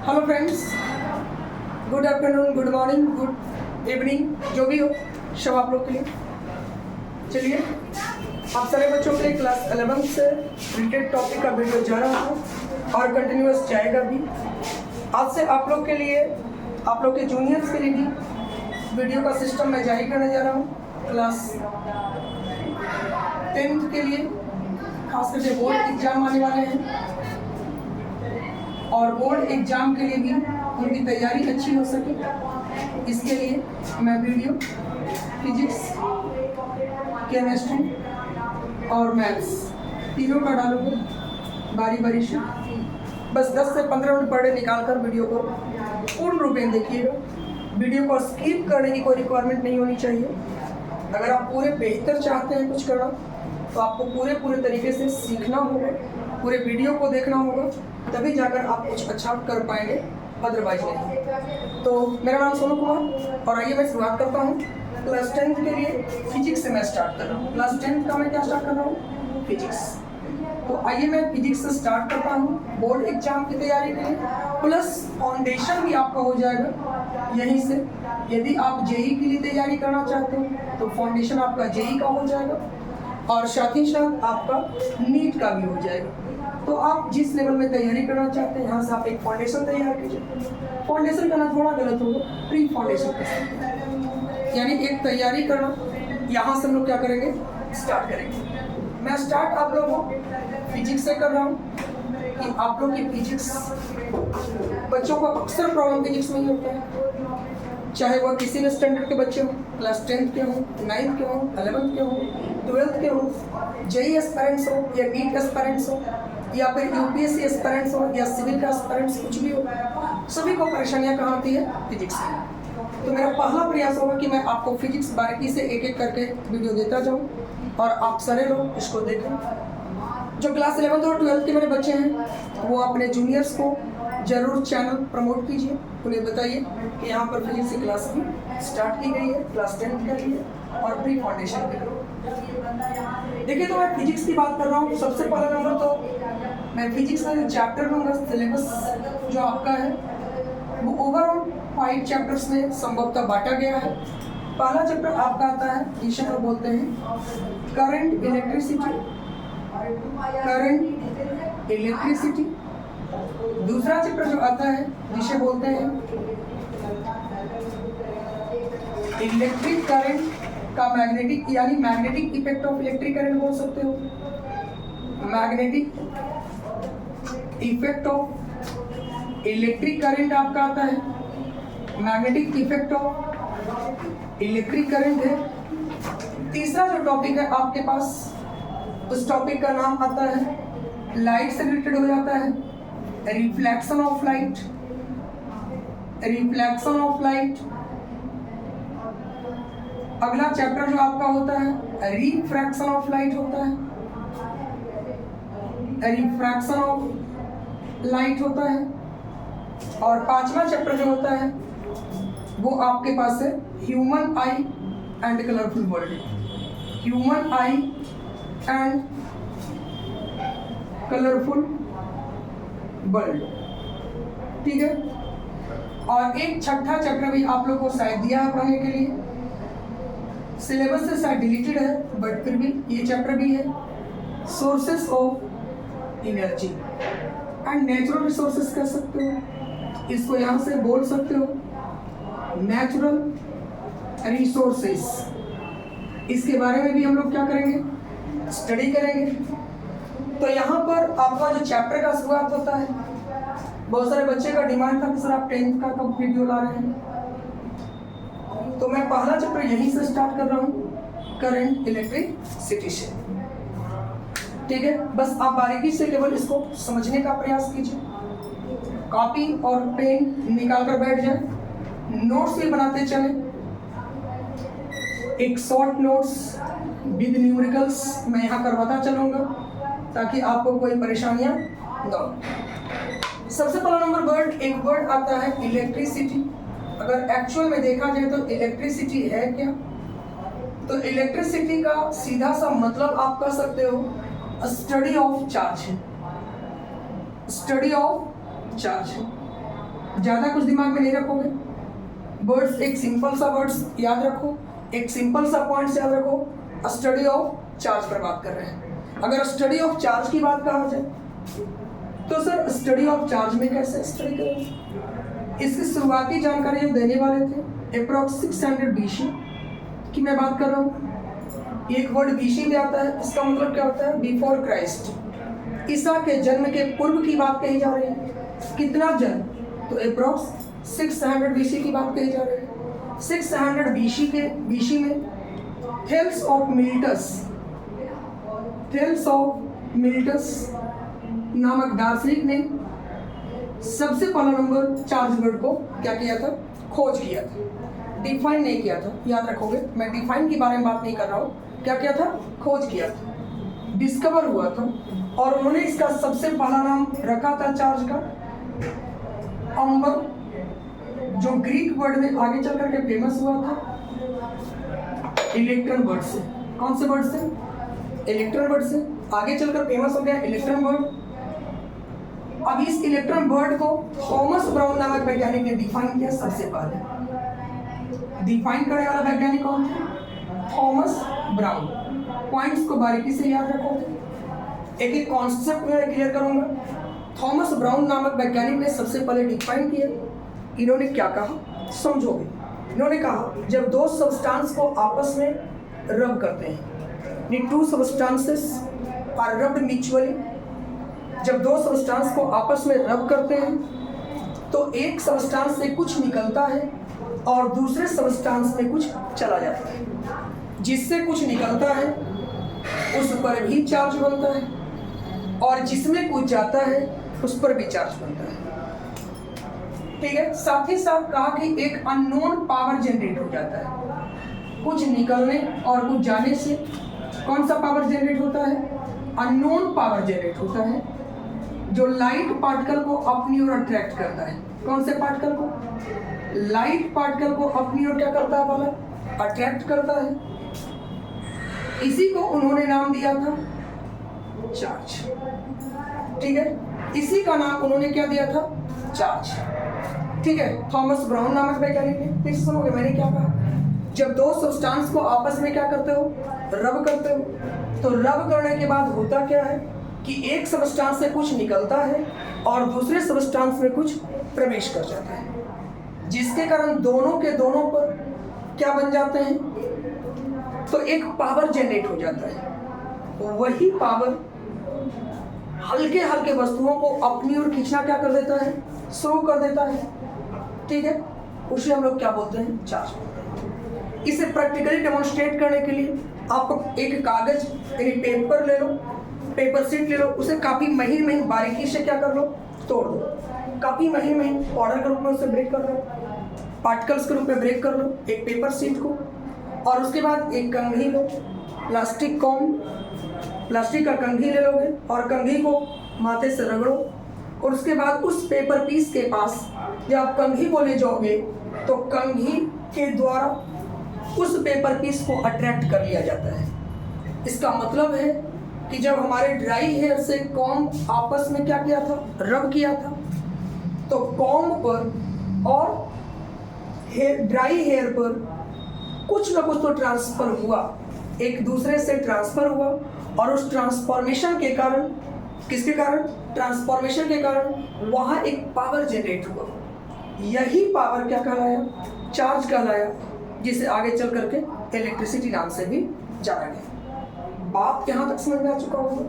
Hello friends, good afternoon, good morning, good evening, जो भी हो सब आप लोग के लिए। चलिए, आप सारे बच्चों के लिए क्लास 11 से रिलेटेड टॉपिक का वीडियो जा रहा हूँ और कंटिन्यूअस जाएगा भी। आज से आप लोग के लिए, आप लोग के जूनियर्स के लिए भी वीडियो का सिस्टम मैं जारी करने जा रहा हूँ। क्लास 10th के लिए खास करके बोर्ड एग्जाम आने वाले हैं और बोर्ड एग्जाम के लिए भी उनकी तैयारी अच्छी हो सके, इसके लिए मैं वीडियो फिजिक्स, केमिस्ट्री और मैथ्स तीनों का डालूंगा बारी बारी से। बस 10 से 15 मिनट पर डे निकाल कर वीडियो को पूर्ण रूप में देखिएगा। वीडियो को स्किप करने की कोई रिक्वायरमेंट नहीं होनी चाहिए। अगर आप पूरे बेहतर चाहते हैं कुछ करना, तो आपको पूरे तरीके से सीखना होगा, पूरे वीडियो को देखना होगा, तभी जाकर आप कुछ अच्छा कर पाएंगे, अदरवाइज नहीं। तो मेरा नाम सोनू कुमार और आइए मैं शुरुआत करता हूँ। क्लास 10th के लिए फिजिक्स से मैं स्टार्ट कर रहा हूँ। क्लास 10th का मैं क्या स्टार्ट कर रहा हूँ? फिजिक्स। तो आइए मैं फिजिक्स से स्टार्ट करता हूँ बोर्ड एग्जाम की तैयारी के लिए, प्लस फाउंडेशन भी आपका हो जाएगा यहीं से। यदि आप जेई के लिए तैयारी करना चाहते हो तो फाउंडेशन आपका जेई का हो जाएगा और साथ ही साथ आपका नीट का भी हो जाएगा। तो आप जिस लेवल में तैयारी करना चाहते हैं, यहाँ से आप एक फाउंडेशन तैयार कीजिए। फाउंडेशन करना थोड़ा गलत होगा, प्री फाउंडेशन कर सकते हैं, यानी एक तैयारी करना। यहाँ से हम लोग क्या करेंगे, स्टार्ट करेंगे। मैं स्टार्ट आप लोगों को फिजिक्स से कर रहा हूँ कि आप लोग की फिजिक्स, बच्चों का अक्सर प्रॉब्लम फिजिक्स में ही होता है, चाहे वह किसी भी स्टैंडर्ड के बच्चे हों, क्लास 10th के हों, 9th के हों, 11th के हों, 12th के हों, जेई एस्पायरेंट्स हो या नीट एस्पायरेंट्स हो या फिर यूपीएससी एस्पायरेंट्स हो या सिविल का एस्पायरेंट्स, कुछ भी हो, सभी को परेशानियां कहाँ आती है? फिजिक्स में। तो मेरा पहला प्रयास होगा कि मैं आपको फिजिक्स बारीकी से एक एक करके वीडियो देता जाऊँ और आप सारे लोग इसको देखें। जो क्लास 11th और 12th के मेरे बच्चे हैं वो अपने जूनियर्स को जरूर चैनल प्रमोट कीजिए, उन्हें बताइए कि यहाँ पर फिजिक्स की क्लास भी स्टार्ट की गई है क्लास 10th के लिए और प्री फाउंडेशन के लिए। देखिए, तो मैं फिजिक्स की बात कर रहा हूँ। सबसे पहला नंबर तो मैं फिजिक्स का जो चैप्टर लूँगा, सिलेबस जो आपका है वो ओवरऑल 5 चैप्टर्स में संभवतः बांटा गया है। पहला चैप्टर आपका आता है, जिसे हम बोलते हैं करंट इलेक्ट्रिसिटी। दूसरा चैप्टर जो आता है जिसे बोलते हैं इलेक्ट्रिक करंट का मैग्नेटिक, यानी magnetic effect of electric current बोल सकते हो। Magnetic effect of electric current आपका आता है, magnetic effect of electric current है। तीसरा जो टॉपिक है आपके पास, उस टॉपिक का नाम आता है, लाइट से रिलेटेड हो जाता है, रिफ्लेक्शन ऑफ लाइट। अगला चैप्टर जो आपका होता है रिफ्रैक्शन ऑफ लाइट होता है, रिफ्रैक्शन ऑफ लाइट होता है। और पांचवा चैप्टर जो होता है वो आपके पास है human I and colourful world. Human I and colourful world, ठीक है। और एक छठा चैप्टर भी आप लोग को शायद दिया है पढ़ने के लिए, सिलेबस से शायद डिलीटेड है बट फिर भी ये चैप्टर भी है, sources of energy and natural resources कह सकते हो, इसको यहाँ से बोल सकते हो नेचुरल रिसोर्सेस। इसके बारे में भी हम लोग क्या करेंगे, स्टडी करेंगे। तो यहाँ पर आपका जो चैप्टर का शुरुआत होता है, बहुत सारे बच्चे का डिमांड था कि सर आप 10th का कब वीडियो ला रहे हैं, तो मैं पहला चैप्टर यहीं से स्टार्ट कर रहा हूँ, करंट इलेक्ट्रिसिटी से, ठीक है। बस आप बारीकी से केवल इसको समझने का प्रयास कीजिए, कॉपी और पेन निकाल कर बैठ जाए, नोट्स भी बनाते चले, एक शॉर्ट नोट्स विद न्यूमेरिकल्स मैं यहाँ करवाता चलूँगा ताकि आपको कोई परेशानियाँ ना हो। सबसे पहला नंबर वर्ड, एक वर्ड आता है इलेक्ट्रिसिटी। अगर एक्चुअल में देखा जाए तो इलेक्ट्रिसिटी है क्या, तो इलेक्ट्रिसिटी का सीधा सा मतलब आप कह सकते हो स्टडी ऑफ चार्ज है, स्टडी ऑफ चार्ज है। ज़्यादा कुछ दिमाग में नहीं रखोगे। वर्ड्स, एक सिंपल सा वर्ड्स याद रखो, एक सिंपल सा पॉइंट्स याद रखो। स्टडी ऑफ चार्ज पर बात कर रहे हैं। अगर स्टडी ऑफ चार्ज की बात कहा जाए तो सर स्टडी ऑफ चार्ज में कैसे स्टडी करेंगे? इसकी शुरुआती जानकारी जो देने वाले थे अप्रॉक्स 600 BC की मैं बात कर रहा हूँ। एक वर्ड BC में आता है, इसका मतलब क्या होता है? Before Christ. ईसा के जन्म के पूर्व की बात कही जा रही है। कितना जन्म? तो अप्रॉक्स 600 BC की बात कही जा रही है। 600 BC में थेल्स ऑफ मिल्टस नामक दार्शनिक ने सबसे पहला नंबर चार्ज वर्ड को क्या किया था? खोज किया था। डिफाइन नहीं किया था, याद रखोगे। मैं डिफाइन के बारे में बात नहीं कर रहा हूँ। क्या किया था? खोज किया था, डिस्कवर हुआ था। और उन्होंने इसका सबसे पहला नाम रखा था चार्ज का अम्बर, जो ग्रीक वर्ड में आगे चल करके फेमस हुआ था इलेक्ट्रॉन वर्ड से। कौन से वर्ड से? इलेक्ट्रॉन वर्ड से आगे चलकर फेमस हो गया इलेक्ट्रॉन वर्ड। अब इस इलेक्ट्रॉन वर्ड को थॉमस ब्राउन नामक वैज्ञानिक ने डिफाइन किया सबसे पहले। डिफाइन करने वाला वैज्ञानिक कौन था? Thomas brown. पॉइंट्स को बारीकी से याद रखोगे, एक एक कॉन्सेप्ट में क्लियर करूंगा। थॉमस ब्राउन नामक वैज्ञानिक ने सबसे पहले डिफाइन किया। इन्होंने क्या कहा समझोगे? इन्होंने कहा जब दो सब्सटेंस को आपस में रब करते हैं, two substances are rubbed mutually. जब दो सब्सटेंस को आपस में रब करते हैं तो एक सब्सटेंस से कुछ निकलता है और दूसरे सब्सटेंस में कुछ चला जाता है। जिससे कुछ निकलता है उस पर भी चार्ज बनता है और जिसमें कुछ जाता है उस पर भी चार्ज बनता है। ठीक है। साथ ही साथ कहा कि एक अननोन पावर जनरेट हो जाता है। कुछ निकलने और कुछ जाने से कौन सा पावर जनरेट होता है? अननोन पावर जनरेट होता है, जो लाइट पार्टिकल को अपनी ओर अट्रैक्ट करता है। कौन से पार्टिकल को? लाइट पार्टिकल को अपनी ओर क्या करता है वाला? अट्रैक्ट करता है। इसी को उन्होंने नाम दिया था चार्ज। ठीक है, इसी का नाम उन्होंने क्या दिया था? चार्ज। ठीक है, थॉमस ब्राउन नामक वैज्ञानिक ने। फिर सुनोगे मैंने क्या कहा? जब दो सब्सटेंस को आपस में क्या करते हो? रब करते हो। तो रब करने के बाद होता क्या है कि एक सब्सटेंस से कुछ निकलता है और दूसरे सब्सटेंस में कुछ प्रवेश कर जाता है, जिसके कारण दोनों के दोनों पर क्या बन जाते हैं? तो एक पावर जनरेट हो जाता है। वही पावर हल्के हल्के वस्तुओं को अपनी ओर खींचना क्या कर देता है? शुरू कर देता है। ठीक है, उसे हम लोग क्या बोलते हैं? चार्ज। इसे प्रैक्टिकली डेमोन्स्ट्रेट करने के लिए आप एक कागज यानी पेपर ले लो, पेपर शीट ले लो, उसे काफ़ी महीन महीन बारीकी से क्या कर लो? तोड़ दो। काफ़ी महीन महीन पाउडर के रूप में उसे ब्रेक कर लो, पार्टिकल्स के रूप में ब्रेक कर लो एक पेपर शीट को। और उसके बाद एक कंघी लो, प्लास्टिक का कंघी ले लोगे और कंघी को माथे से रगड़ो। और उसके बाद उस पेपर पीस के पास जब आप कंघी को ले जाओगे तो कंघी के द्वारा उस पेपर पीस को अट्रैक्ट कर लिया जाता है। इसका मतलब है कि जब हमारे ड्राई हेयर से कॉम्ब आपस में क्या किया था? रब किया था। तो कॉम्ब पर और ड्राई हेयर पर कुछ ना कुछ तो ट्रांसफर हुआ, एक दूसरे से ट्रांसफर हुआ। और उस ट्रांसफॉर्मेशन के कारण, किसके कारण? ट्रांसफॉर्मेशन के कारण वहाँ एक पावर जनरेट हुआ। यही पावर क्या कहलाया? चार्ज कहलाया, जिसे आगे चल करके इलेक्ट्रिसिटी नाम से भी जाना गया। बात यहाँ तक समझ में आ चुका होगा।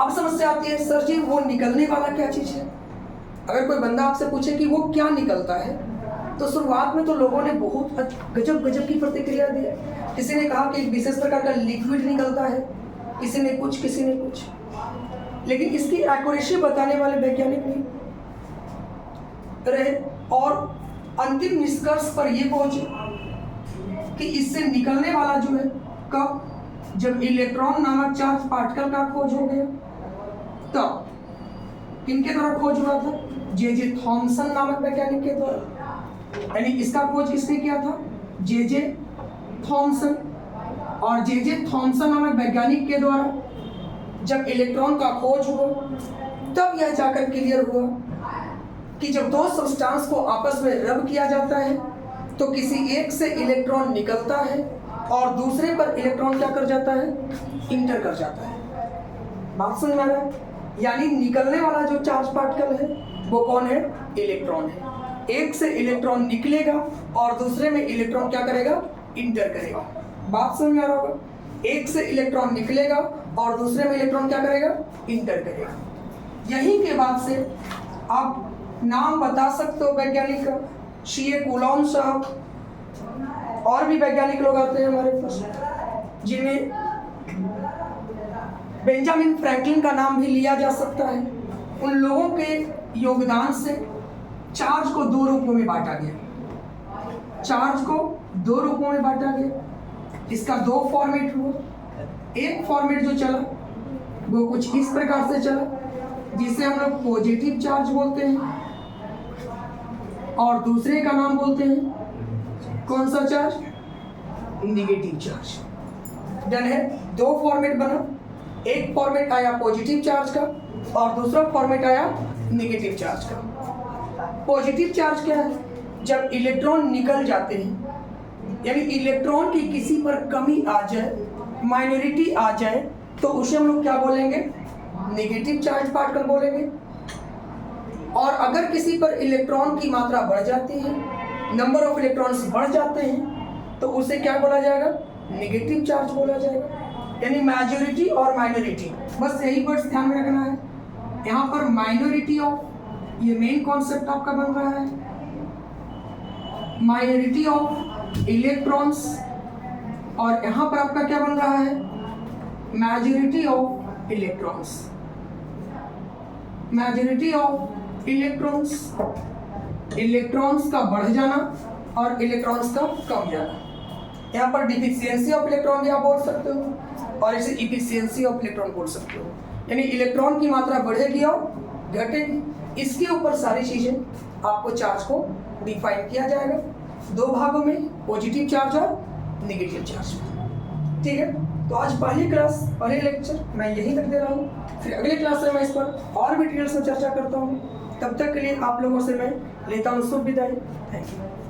अब समस्या आती है, सर जी वो निकलने वाला क्या चीज़ है? अगर कोई बंदा आपसे पूछे कि वो क्या निकलता है, तो शुरुआत में तो लोगों ने बहुत गजब की प्रतिक्रिया दी। किसी ने कहा कि एक विशेष प्रकार का लिक्विड निकलता है, किसी ने कुछ। लेकिन इसकी एक्यूरेसी बताने वाले वैज्ञानिक नहीं रहे और अंतिम निष्कर्ष पर ये पहुंचे कि इससे निकलने वाला जो है कब? जब इलेक्ट्रॉन नामक चार्ज पार्टिकल का खोज हो गया। तब किनके द्वारा खोज हुआ था? जे थॉमसन नामक वैज्ञानिक के द्वारा। यानी इसका खोज किसने किया था? J Thomson. और जे थॉमसन नामक वैज्ञानिक के द्वारा जब इलेक्ट्रॉन का खोज हुआ तब यह जाकर क्लियर हुआ कि जब दो सब्सटेंस को आपस में रब किया जाता है तो किसी एक से इलेक्ट्रॉन निकलता है और दूसरे पर इलेक्ट्रॉन क्या कर जाता है, इंटर कर जाता है। बात समझ में आ रहा है? यानी निकलने वाला जो चार्ज पार्टिकल है वो कौन है, इलेक्ट्रॉन है। एक से इलेक्ट्रॉन निकलेगा और दूसरे में इलेक्ट्रॉन क्या करेगा, इंटर करेगा। बात समझ में आ रहा होगा? एक से इलेक्ट्रॉन निकलेगा और दूसरे में इलेक्ट्रॉन क्या करेगा, इंटर करेगा। यहीं के बाद से आप नाम बता सकते हो वैज्ञानिक का, सी.ए. कूलॉम साहब, और भी वैज्ञानिक लोग आते हैं हमारे पास, जिनमें बेंजामिन फ्रैंकलिन का नाम भी लिया जा सकता है। उन लोगों के योगदान से चार्ज को दो रूपों में बांटा गया। चार्ज को दो रूपों में बांटा गया। इसका दो फॉर्मेट हुआ। एक फॉर्मेट जो चला वो कुछ इस प्रकार से चला, जिसे हम लोग पॉजिटिव चार्ज बोलते हैं, और दूसरे का नाम बोलते हैं कौन सा चार्ज, निगेटिव चार्ज। डन है। दो फॉर्मेट बना, एक फॉर्मेट आया पॉजिटिव चार्ज का और दूसरा फॉर्मेट आया नेगेटिव चार्ज का। पॉजिटिव चार्ज क्या है, जब इलेक्ट्रॉन निकल जाते हैं, यानी इलेक्ट्रॉन की किसी पर कमी आ जाए, माइनॉरिटी आ जाए, तो उसे हम लोग क्या बोलेंगे, नेगेटिव चार्ज पार्टिकल बोलेंगे। और अगर किसी पर इलेक्ट्रॉन की मात्रा बढ़ जाती है, नंबर ऑफ इलेक्ट्रॉन्स बढ़ जाते हैं, तो उसे क्या बोला जाएगा, नेगेटिव चार्ज बोला जाएगा। यानी मेजॉरिटी और माइनॉरिटी, बस यही वर्ड्स ध्यान में रखना है। यहाँ पर माइनॉरिटी ऑफ, ये मेन कॉन्सेप्ट आपका बन रहा है, माइनॉरिटी ऑफ इलेक्ट्रॉन्स, और यहाँ पर आपका क्या बन रहा है, majority of electrons. Majority of electrons, electrons का बढ़ जाना और इलेक्ट्रॉन्स का कम जाना। यहाँ पर डिफिशियंसी ऑफ इलेक्ट्रॉन भी आप बोल सकते हो और इसे इफिशियंसी ऑफ इलेक्ट्रॉन बोल सकते हो। यानी इलेक्ट्रॉन की मात्रा बढ़ेगी और घटेगी। इसके ऊपर सारी चीज़ें आपको चार्ज को डिफाइन किया जाएगा दो भागों में, पॉजिटिव चार्ज और नेगेटिव चार्ज। ठीक है, तो आज पहली क्लास, पहले लेक्चर मैं यहीं तक दे रहा हूँ। फिर अगले क्लास में मैं इस पर और भी डिटेल्स में चर्चा करता हूँ। तब तक के लिए आप लोगों से मैं लेता हूँ शुभ विदाई। Thank you.